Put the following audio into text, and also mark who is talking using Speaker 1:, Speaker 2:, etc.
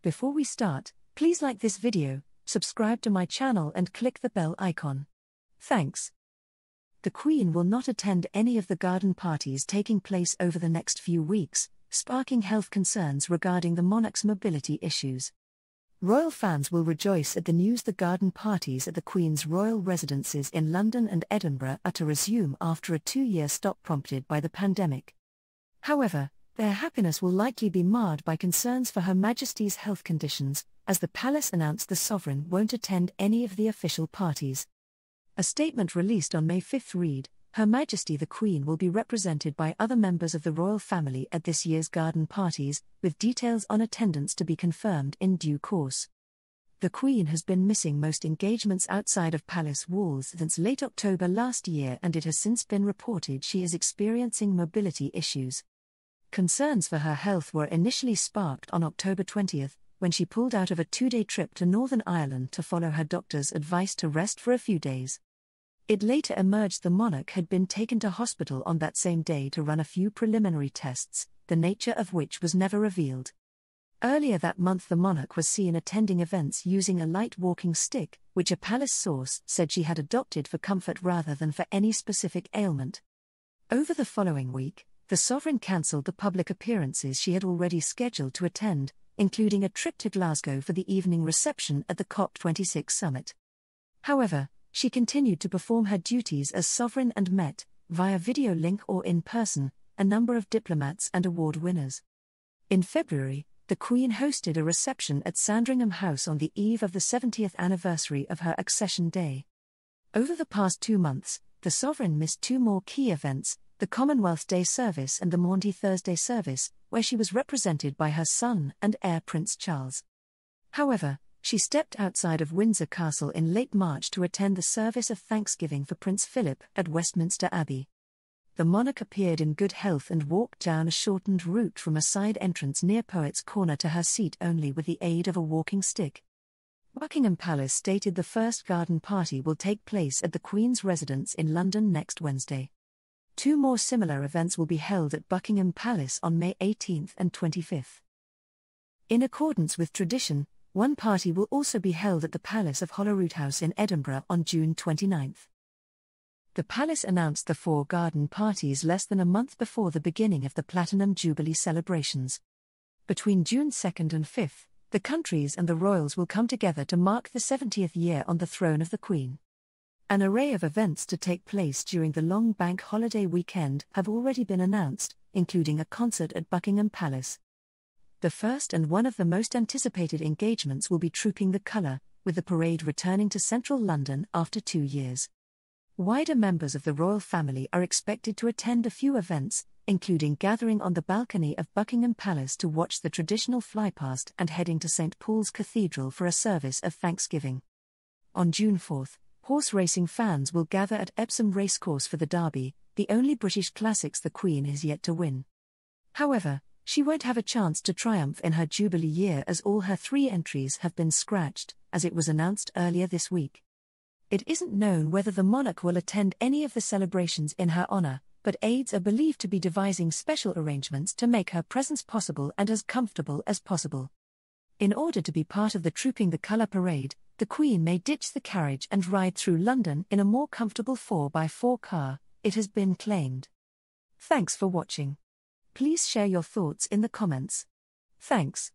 Speaker 1: Before we start, please like this video, subscribe to my channel and click the bell icon. Thanks. The Queen will not attend any of the garden parties taking place over the next few weeks, sparking health concerns regarding the monarch's mobility issues. Royal fans will rejoice at the news the garden parties at the Queen's royal residences in London and Edinburgh are to resume after a 2-year stop prompted by the pandemic. However, their happiness will likely be marred by concerns for Her Majesty's health conditions, as the palace announced the sovereign won't attend any of the official parties. A statement released on May 5 read, "Her Majesty the Queen will be represented by other members of the royal family at this year's garden parties, with details on attendance to be confirmed in due course." The Queen has been missing most engagements outside of palace walls since late October last year, and it has since been reported she is experiencing mobility issues. Concerns for her health were initially sparked on October 20, when she pulled out of a 2-day trip to Northern Ireland to follow her doctor's advice to rest for a few days. It later emerged the monarch had been taken to hospital on that same day to run a few preliminary tests, the nature of which was never revealed. Earlier that month the monarch was seen attending events using a light walking stick, which a palace source said she had adopted for comfort rather than for any specific ailment. Over the following week, the sovereign cancelled the public appearances she had already scheduled to attend, including a trip to Glasgow for the evening reception at the COP26 summit. However, she continued to perform her duties as sovereign and met, via video link or in person, a number of diplomats and award winners. In February, the Queen hosted a reception at Sandringham House on the eve of the 70th anniversary of her accession day. Over the past 2 months, the sovereign missed 2 more key events, the Commonwealth Day service and the Maundy Thursday service, where she was represented by her son and heir Prince Charles. However, she stepped outside of Windsor Castle in late March to attend the service of Thanksgiving for Prince Philip at Westminster Abbey. The monarch appeared in good health and walked down a shortened route from a side entrance near Poets' Corner to her seat only with the aid of a walking stick. Buckingham Palace stated the first garden party will take place at the Queen's residence in London next Wednesday. 2 more similar events will be held at Buckingham Palace on May 18 and 25. In accordance with tradition, one party will also be held at the Palace of Holyrood House in Edinburgh on June 29. The palace announced the 4 garden parties less than a month before the beginning of the Platinum Jubilee celebrations. Between June 2 and 5, the countries and the royals will come together to mark the 70th year on the throne of the Queen. An array of events to take place during the long bank holiday weekend have already been announced, including a concert at Buckingham Palace. The first and one of the most anticipated engagements will be Trooping the Colour, with the parade returning to central London after 2 years. Wider members of the royal family are expected to attend a few events, including gathering on the balcony of Buckingham Palace to watch the traditional flypast and heading to St. Paul's Cathedral for a service of thanksgiving. On June 4, horse racing fans will gather at Epsom Racecourse for the Derby, the only British classics the Queen is yet to win. However, she won't have a chance to triumph in her Jubilee year as all her 3 entries have been scratched, as it was announced earlier this week. It isn't known whether the monarch will attend any of the celebrations in her honour, but aides are believed to be devising special arrangements to make her presence possible and as comfortable as possible. In order to be part of the Trooping the Colour parade, the Queen may ditch the carriage and ride through London in a more comfortable 4x4 car, it has been claimed. Thanks for watching. Please share your thoughts in the comments. Thanks.